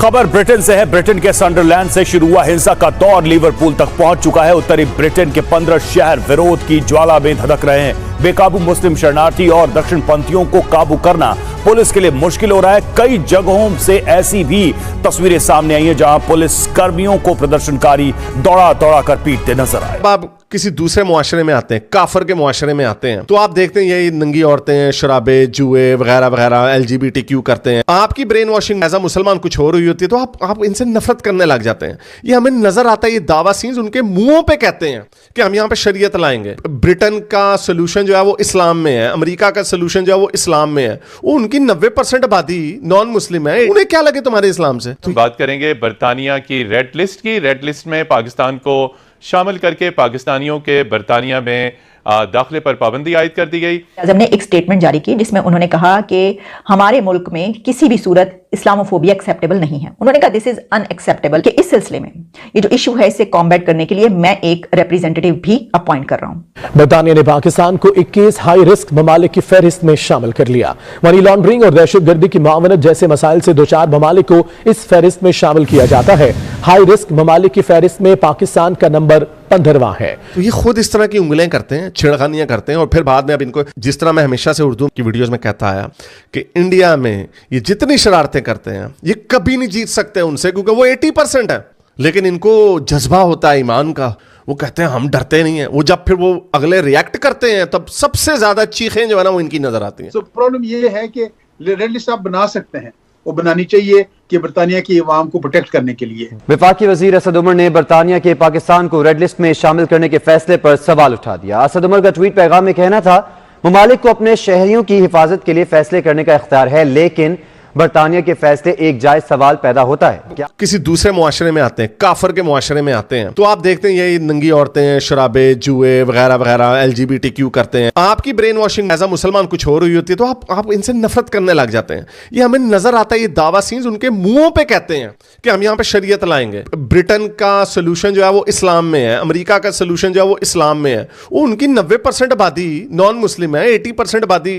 खबर ब्रिटेन से है। ब्रिटेन के सनडरलैंड से शुरू हुआ हिंसा का दौर लिवरपूल तक पहुंच चुका है। उत्तरी ब्रिटेन के 15 शहर विरोध की ज्वाला में धधक रहे हैं। बेकाबू मुस्लिम शरणार्थी और दक्षिणपंथियों को काबू करना पुलिस के लिए मुश्किल हो रहा है। कई जगहों से ऐसी भी तस्वीरें सामने आई हैं जहां पुलिस कर्मियों को प्रदर्शनकारी दौड़ा दौड़ा कर पीटते नजर आए। आप किसी दूसरे मुआशरे में आते हैं, काफर के मुआशरे में आते हैं, तो आप देखते हैं ये नंगी औरतें शराबे जुए वगैरह वगैरह LGBTQ करते हैं। आपकी ब्रेन वॉशिंग एज अ मुसलमान कुछ हो रही होती है तो आप इनसे नफरत करने लग जाते हैं। ये हमें नजर आता है, ये दावा सीन्स उनके मुंहों पे कहते हैं कि हम यहाँ पे शरीयत लाएंगे। ब्रिटेन का सोल्यूशन जो है वो इस्लाम में है, अमेरिका का सोल्यूशन जो है वो इस्लाम में है। वो उनकी 90% आबादी नॉन मुस्लिम है, उन्हें क्या लगे तुम्हारे इस्लाम से। तो बात करेंगे बरतानिया की रेड लिस्ट की। रेड लिस्ट में पाकिस्तान को शामिल करके पाकिस्तानियों के बरतानिया में दाखिले पर पाबंदी आयद कर दी गई। आज़म ने एक स्टेटमेंट जारी की जिसमें उन्होंने कहा कि हमारे मुल्क में किसी भी सूरत इस्लामोफोबिया एक्सेप्टेबल नहीं है। उन्होंने कहा दिस इज अनएक्सेप्टेबल कि इस सिलसिले में ये जो इशू है इसे कॉम्बैट करने के लिए मैं एक रिप्रेजेंटेटिव भी अपॉइंट कर रहा हूं। बरतानिया ने पाकिस्तान को 21 हाई रिस्क ममालिक की फहरिस्त में शामिल कर लिया। मनी लॉन्ड्रिंग और दहशतगर्दी की मावनत जैसे मसाइल से दो चार ममालिक को इस फहरिस्त में शामिल किया जाता है। हाई रिस्क ममालिक की फहरिस्त में पाकिस्तान का नंबर 15वां है। तो ये खुद इस तरह की उंगलियां करते हैं, छिड़खानियां करते हैं और फिर बाद में अब इनको, जिस तरह मैं हमेशा से उर्दू की वीडियोस में कहता आया कि इंडिया में ये जितनी शरारतें करते हैं ये कभी नहीं जीत सकते उनसे, क्योंकि वो 80% है। लेकिन इनको जज्बा होता है ईमान का, वो कहते हैं हम डरते नहीं है। वो जब फिर वो अगले रिएक्ट करते हैं तब सबसे ज्यादा चीखें जो है ना वो इनकी नजर आती हैं। प्रॉब्लम ये है कि रेड लिस्ट आप बना सकते हैं, वो बनानी चाहिए कि बरतानिया की अवाम को प्रोटेक्ट करने के लिए। वफाकी वजीर असद उमर ने बरतानिया के पाकिस्तान को रेड लिस्ट में शामिल करने के फैसले पर सवाल उठा दिया। असद उमर का ट्वीट पैगाम में कहना था ममालिक को अपने शहरियों की हिफाजत के लिए फैसले करने का इख्तियार है, लेकिन बरतानिया के फैसले एक जायज सवाल पैदा होता है। क्या किसी दूसरे मुआशरे में आते हैं, काफर के मुआशरे में आते हैं, तो आप देखते हैं ये नंगी औरतें शराबे जुए वगैरह वगैरह LGBTQ करते हैं। आपकी ब्रेन वॉशिंग एज अ मुसलमान कुछ हो रही होती है तो आप इनसे नफरत करने लग जाते हैं। ये हमें नजर आता है, ये दावा सीन्स उनके मुंहों पे कहते हैं कि हम यहाँ पे शरीयत लाएंगे। ब्रिटेन का सोल्यूशन जो है वो इस्लाम में है, अमेरिका का सोल्यूशन जो है वो इस्लाम में है। वो उनकी 90% आबादी नॉन मुस्लिम है, 80% आबादी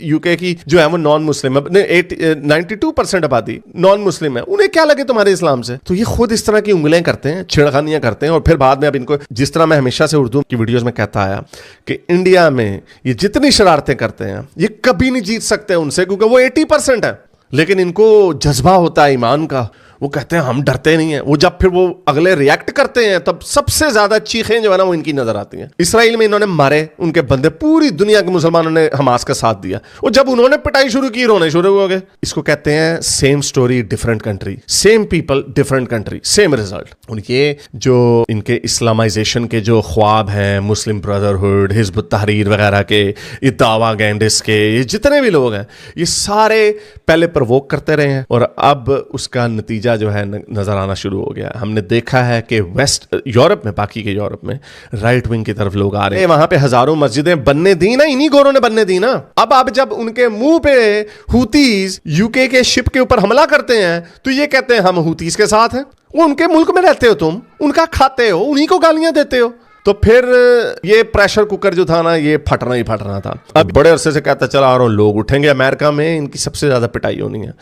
UK की जो है वो नॉन मुस्लिम है, 92% आबादी नॉन मुस्लिम है। उन्हें क्या लगे तुम्हारे इस्लाम से। तो ये खुद इस तरह की उंगलियां करते हैं, छिड़खानियां करते हैं और फिर बाद में अब इनको, जिस तरह मैं हमेशा से उर्दू की वीडियोस में कहता आया कि इंडिया में ये जितनी शरारतें करते हैं ये कभी नहीं जीत सकते उनसे, क्योंकि वो 80% है। लेकिन इनको जज्बा होता है ईमान का, वो कहते हैं हम डरते नहीं है। वो जब फिर वो अगले रिएक्ट करते हैं तब सबसे ज्यादा चीखें जो है ना वो इनकी नजर आती हैं। इसराइल में इन्होंने मारे उनके बंदे, पूरी दुनिया के मुसलमानों ने हमास का साथ दिया। और जब उन्होंने पिटाई शुरू की रोने शुरू हो गए। इसको कहते हैं same story different country, same people different country, same result. और ये जो इनके इस्लामाइजेशन के जो ख्वाब हैं, मुस्लिम ब्रदरहुड, हिजब तहरीर वगैरह के, ये दावा गैंडिस के, ये जितने भी लोग हैं ये सारे पहले प्रवोक करते रहे हैं और अब उसका नतीजा जो है नजर आना शुरू हो गया। हमने देखा है कि वेस्ट यूरोप में, बाकी के यूरोप में राइट विंग की तरफ लोग आ रहे हैं। वहां पे हजारों मस्जिदें बनने दी ना, इन्हीं गोरों ने बनने दी ना। अब जब उनके मुंह पे हुतीज UK के शिप के ऊपर हमला करते हैं तो ये कहते हैं हम हुतीज के साथ हैं। वो उनके मुल्क में रहते हो, तुम उनका खाते हो, उन्हीं को गालियां देते हो। तो फिर ये प्रेशर कुकर जो था ना ये फटना ही फटना था। अब बड़े अरसे से कहता चला आ रहा हूं लोग उठेंगे। अमेरिका में इनकी सबसे ज्यादा पिटाई होनी है।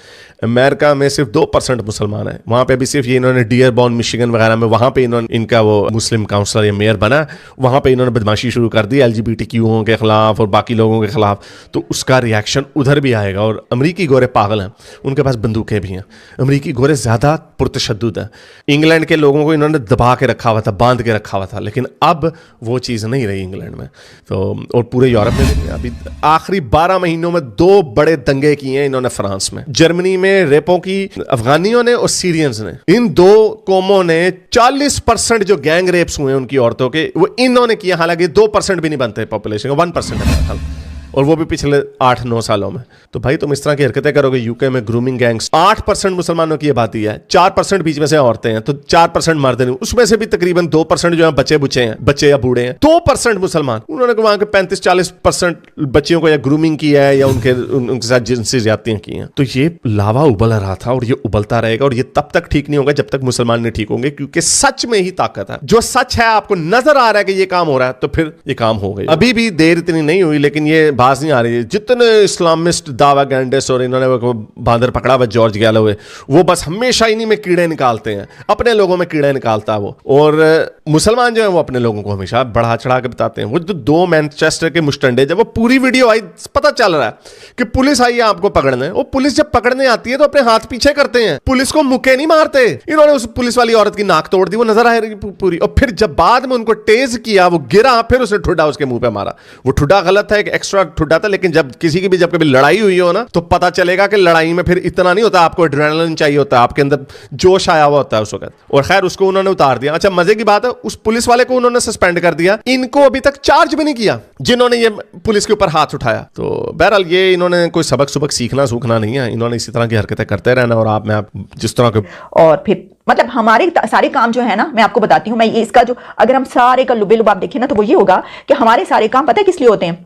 अमेरिका में सिर्फ 2% मुसलमान है। वहां पे भी सिर्फ ये इन्होंने डियरबॉर्न मिशिगन वगैरह में, वहां पे इन्होंने, इनका वो मुस्लिम काउंसलर या मेयर बना, वहां पे इन्होंने बदमाशी शुरू कर दी LGBTQ के खिलाफ और बाकी लोगों के खिलाफ। तो उसका रिएक्शन उधर भी आएगा। और अमरीकी गोरे पागल हैं, उनके पास बंदूकें भी हैं। अमरीकी गोरे ज्यादा पुरतशद्दुद हैं। इंग्लैंड के लोगों को इन्होंने दबा के रखा हुआ था, बांध के रखा हुआ था, लेकिन अब वो चीज नहीं रही इंग्लैंड में। तो और पूरे यूरोप में भी अभी आखिरी 12 महीनों में 2 बड़े दंगे किए हैं इन्होंने फ्रांस में। जर्मनी में रेपों की अफगानियों ने और सीरियंस ने, इन 2 कौमों ने 40% जो गैंग रेप्स हुए उनकी औरतों के, वो इन्होंने किया। हालांकि 2% भी नहीं बनते पॉपुलेशन का, 1% है, और वो भी पिछले 8-9 सालों में। तो भाई तुम इस तरह की हरकतें करोगे। UK में ग्रूमिंग गैंग्स, 8% मुसलमानों की आबादी है, 4% बीच में से औरतें हैं, तो 4% मर्द नहीं, उसमें से भी तकरीबन 2% जो है बच्चे हैं, बच्चे या बूढ़े हैं। 2% मुसलमान, उन्होंने वहां के 35-40% बच्चियों को या ग्रूमिंग किया है या उनके साथ जिनसी ज्यादतियां की हैं। तो ये लावा उबल रहा था और ये उबलता रहेगा और ये तब तक ठीक नहीं होगा जब तक मुसलमान नहीं ठीक होंगे, क्योंकि सच में ही ताकत है। जो सच है आपको नजर आ रहा है कि ये काम हो रहा है, तो फिर ये काम हो गया। अभी भी देर इतनी नहीं हुई, लेकिन ये बाज नहीं आ रही है। जितने इस्लामिस्ट दावा गैंडेस और इन्होंने वो बांदर पकड़ा हुआ जॉर्ज गैलोवे, वो बस हमेशा इन्हीं में कीड़े निकालते हैं, अपने लोगों में कीड़े निकालता है वो। और मुसलमान जो है वो अपने लोगों को हमेशा बढ़ा चढ़ा के बताते हैं। वो जो 2 मैनचेस्टर के मुस्टंडे, जब वो पूरी वीडियो आई पता चल रहा है कि पुलिस आई है आपको पकड़ने, वो पुलिस जब पकड़ने आती है तो अपने हाथ पीछे करते हैं, पुलिस को मुक्के नहीं मारते। इन्होंने उस पुलिस वाली औरत की नाक तोड़ दी, वो नजर आ रही पूरी। और फिर जब बाद में उनको टेज किया, वो गिरा, फिर उसने ठुड्डा उसके मुंह पे मारा। वो ठुड्डा गलत था, एक एक्स्ट्रा ठुड्डा था, लेकिन जब किसी की भी जब कभी लड़ाई हुई हो ना, तो पता चलेगा कि लड़ाई में फिर इतना नहीं होता, आपको एड्रेनलिन चाहिए होता है, आपके अंदर जोश आया हुआ होता है उस वक्त। और खैर उसको उन्होंने उतार दिया। अच्छा मजे की बात है, उस पुलिस वाले को उन्होंने सस्पेंड कर दिया, इनको अभी तक चार्ज भी नहीं किया जिन्होंने ये पुलिस के ऊपर हाथ उठाया। तो बहरहाल ये इन्होंने कोई सबक सीखना सूखना नहीं है, इन्होंने इसी तरह की हरकतें करते रहना। और आप जिस तरह के और फिर मतलब हमारे सारे काम जो है ना, मैं आपको बताती हूँ, मैं ये इसका जो अगर हम सारे का लुबे लुब आप देखें ना, तो वो ये होगा कि हमारे सारे काम पता है किस लिए होते हैं?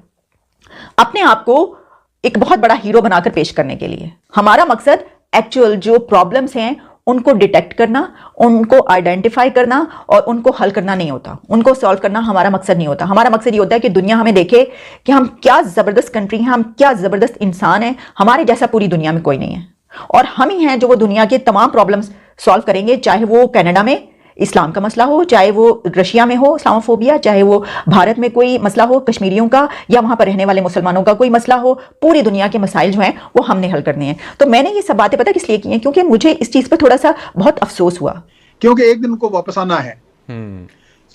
अपने आप को एक बहुत बड़ा हीरो बनाकर पेश करने के लिए। हमारा मकसद एक्चुअल जो प्रॉब्लम्स हैं उनको डिटेक्ट करना, उनको आइडेंटिफाई करना और उनको हल करना नहीं होता, उनको सॉल्व करना हमारा मकसद नहीं होता। हमारा मकसद ये होता है कि दुनिया हमें देखे कि हम क्या जबरदस्त कंट्री हैं, हम क्या जबरदस्त इंसान हैं, हमारे जैसा पूरी दुनिया में कोई नहीं है। और हम ही हैं जो वो दुनिया के तमाम प्रॉब्लम्स सॉल्व करेंगे, चाहे वो कनाडा में इस्लाम का मसला हो, चाहे वो रशिया में हो इस्लामोफोबिया, चाहे वो भारत में कोई मसला हो कश्मीरियों का, या वहां पर रहने वाले मुसलमानों का कोई मसला हो। पूरी दुनिया के मसाइल जो हैं वो हमने हल करने हैं। तो मैंने ये सब बातें पता किस लिए की हैं? क्योंकि मुझे इस चीज पर थोड़ा सा बहुत अफसोस हुआ, क्योंकि एक दिन उनको वापस आना है।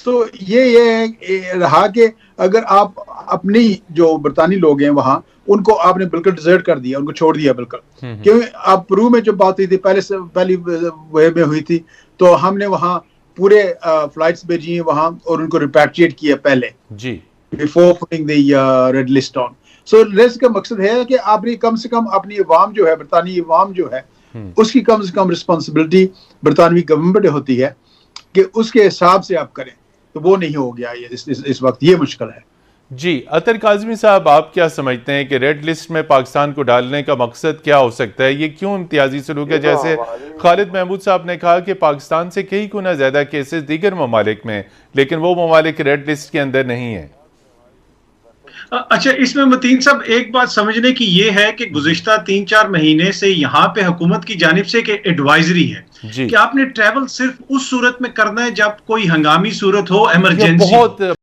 तो ये रहा कि अगर आप अपनी जो बरतानी लोग हैं वहां, उनको आपने बिल्कुल डिजर्ट कर दिया, उनको छोड़ दिया बिल्कुल। क्योंकि आप पेरू में जो बात हुई थी पहली वेव में हुई थी, तो हमने वहां पूरे फ्लाइट्स भेजी हैं वहां और उनको रिपैट्रिएट किया पहले जी, before putting the red list on. So red का मकसद है कि आपने कम से कम अपनी अवाम जो है, बरतानी अवाम जो है, उसकी कम से कम रिस्पॉन्सिबिलिटी बरतानवी गवर्नमेंट होती है कि उसके हिसाब से आप करें। तो वो नहीं हो गया ये इस वक्त, ये मुश्किल है जी। अतर काज़मी साहब, आप क्या समझते हैं कि रेड लिस्ट में पाकिस्तान को डालने का मकसद क्या हो सकता है? ये क्यों इम्तियाजी सलूक है? जैसे खालिद महमूद साहब ने कहा कि पाकिस्तान से कई गुना ज्यादा केसेस दीगर ममालिक में, लेकिन वो ममालिक रेड लिस्ट के अंदर नहीं है। अच्छा, इसमें मतीन साहब एक बात समझने की ये है कि गुज़िश्ता 3-4 महीने से यहाँ पे हुकूमत की जानिब से एक एडवाइजरी है कि आपने ट्रैवल सिर्फ उस सूरत में करना है जब कोई हंगामी सूरत हो, इमरजेंसी। बहुत